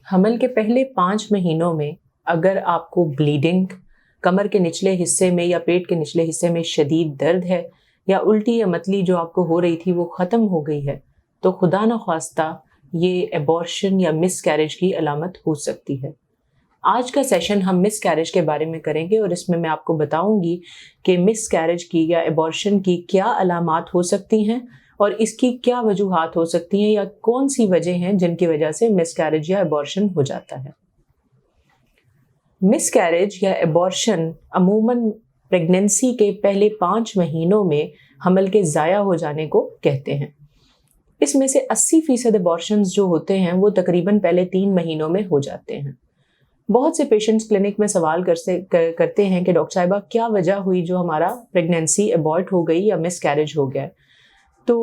حمل کے پہلے 5 مہینوں میں اگر آپ کو بلیڈنگ، کمر کے نچلے حصے میں یا پیٹ کے نچلے حصے میں شدید درد ہے یا الٹی یا متلی جو آپ کو ہو رہی تھی وہ ختم ہو گئی ہے تو خدا نخواستہ یہ ایبورشن یا مس کیریج کی علامت ہو سکتی ہے۔ آج کا سیشن ہم مس کیریج کے بارے میں کریں گے اور اس میں آپ کو بتاؤں گی کہ مس کیریج کی یا ایبورشن کی کیا علامات ہو سکتی ہیں اور اس کی کیا وجوہات ہو سکتی ہیں یا کون سی وجہ ہیں جن کی وجہ سے مس کیریج یا ایبورشن ہو جاتا ہے۔ مس کیریج یا ایبورشن عموماً پریگننسی کے پہلے 5 مہینوں میں حمل کے ضائع ہو جانے کو کہتے ہیں۔ اس میں سے 80% ایبورشنز جو ہوتے ہیں وہ تقریباً پہلے 3 مہینوں میں ہو جاتے ہیں۔ بہت سے پیشنٹس کلینک میں سوال کرتے ہیں کہ ڈاکٹر صاحبہ کیا وجہ ہوئی جو ہمارا پریگننسی ایبورٹ ہو گئی یا مس کیریج ہو گیا؟ تو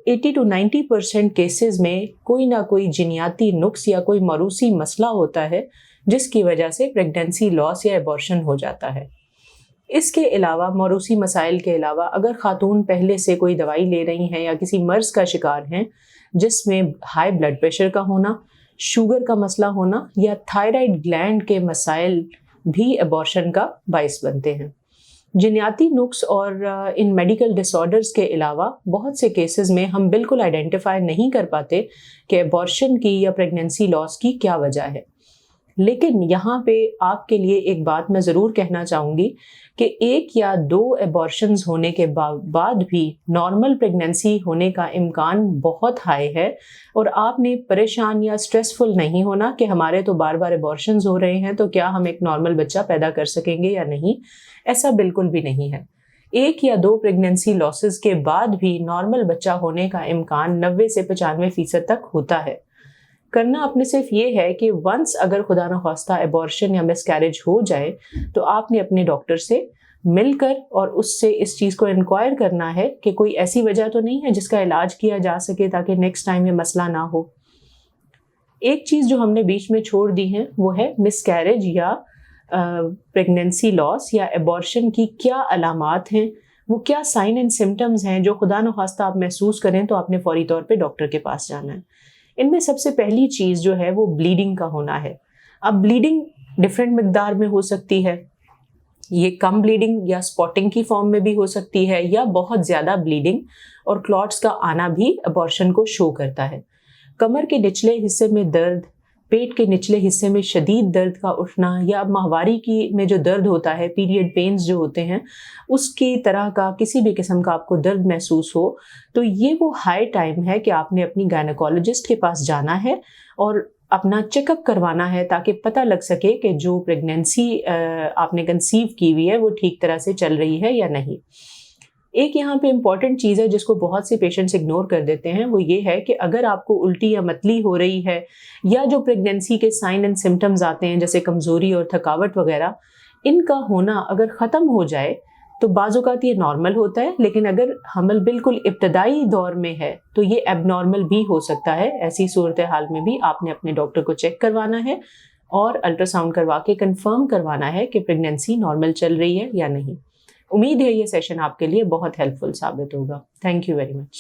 80 to 90% کیسز میں کوئی نہ کوئی جینیاتی نقص یا کوئی موروثی مسئلہ ہوتا ہے جس کی وجہ سے پریگننسی لاس یا ایبورشن ہو جاتا ہے۔ اس کے علاوہ موروثی مسائل کے علاوہ اگر خاتون پہلے سے کوئی دوائی لے رہی ہیں یا کسی مرض کا شکار ہیں جس میں ہائی بلڈ پریشر کا ہونا، شوگر کا مسئلہ ہونا یا تھائرائیڈ گلینڈ کے مسائل بھی ایبورشن کا باعث بنتے ہیں۔ جینیاتی نقص اور ان میڈیکل ڈس آرڈرز کے علاوہ بہت سے کیسز میں ہم بالکل آئیڈینٹیفائی نہیں کر پاتے کہ ایبورشن کی یا پریگننسی لاس کی کیا وجہ ہے۔ لیکن یہاں پہ آپ کے لیے ایک بات میں ضرور کہنا چاہوں گی کہ 1 یا 2 ایبورشنز ہونے کے بعد بھی نارمل پریگننسی ہونے کا امکان بہت ہائی ہے اور آپ نے پریشان یا سٹریسفل نہیں ہونا کہ ہمارے تو بار بار ایبورشنز ہو رہے ہیں تو کیا ہم ایک نارمل بچہ پیدا کر سکیں گے یا نہیں۔ ایسا بالکل بھی نہیں ہے۔ 1 یا 2 پریگننسی لاسز کے بعد بھی نارمل بچہ ہونے کا امکان 90 سے 95% تک ہوتا ہے۔ کرنا اپنے صرف یہ ہے کہ ونس اگر خدا نخواستہ ایبورشن یا مس کیریج ہو جائے تو آپ نے اپنے ڈاکٹر سے مل کر اور اس سے اس چیز کو انکوائر کرنا ہے کہ کوئی ایسی وجہ تو نہیں ہے جس کا علاج کیا جا سکے تاکہ نیکسٹ ٹائم یہ مسئلہ نہ ہو۔ ایک چیز جو ہم نے بیچ میں چھوڑ دی ہے وہ ہے مس کیریج یا پریگننسی لاس یا ایبورشن کی کیا علامات ہیں، وہ کیا سائن اینڈ سمٹمز ہیں جو خدا نخواستہ آپ محسوس کریں تو آپ نے فوری طور پہ ڈاکٹر کے پاس جانا ہے۔ ان میں سب سے پہلی چیز جو ہے وہ بلیڈنگ کا ہونا ہے۔ اب بلیڈنگ ڈفرینٹ مقدار میں ہو سکتی ہے، یہ کم بلیڈنگ یا سپاٹنگ کی فارم میں بھی ہو سکتی ہے یا بہت زیادہ بلیڈنگ اور کلاٹس کا آنا بھی ایبورشن کو شو کرتا ہے۔ کمر کے نچلے حصے میں درد، پیٹ کے نچلے حصے میں شدید درد کا اٹھنا یا ماہواری میں جو درد ہوتا ہے، پیریڈ پینز جو ہوتے ہیں، اس کی طرح کا کسی بھی قسم کا آپ کو درد محسوس ہو تو یہ وہ ہائی ٹائم ہے کہ آپ نے اپنی گائنیکولوجسٹ کے پاس جانا ہے اور اپنا چیک اپ کروانا ہے تاکہ پتہ لگ سکے کہ جو پریگننسی آپ نے کنسیو کی ہوئی ہے وہ ٹھیک طرح سے چل رہی ہے یا نہیں۔ ایک یہاں پہ امپورٹنٹ چیز ہے جس کو بہت سے پیشنٹس اگنور کر دیتے ہیں، وہ یہ ہے کہ اگر آپ کو الٹی یا متلی ہو رہی ہے یا جو پریگننسی کے سائن اینڈ سمٹمز آتے ہیں جیسے کمزوری اور تھکاوٹ وغیرہ، ان کا ہونا اگر ختم ہو جائے تو بعض اوقات یہ نارمل ہوتا ہے، لیکن اگر حمل بالکل ابتدائی دور میں ہے تو یہ ایب نارمل بھی ہو سکتا ہے۔ ایسی صورتحال میں بھی آپ نے اپنے ڈاکٹر کو چیک کروانا ہے اور الٹرا ساؤنڈ کروا کے کنفرم کروانا ہے کہ پریگننسی نارمل چل رہی ہے یا نہیں۔ امید ہے یہ سیشن آپ کے لیے بہت ہیلپ فل ثابت ہوگا۔ Thank you very much.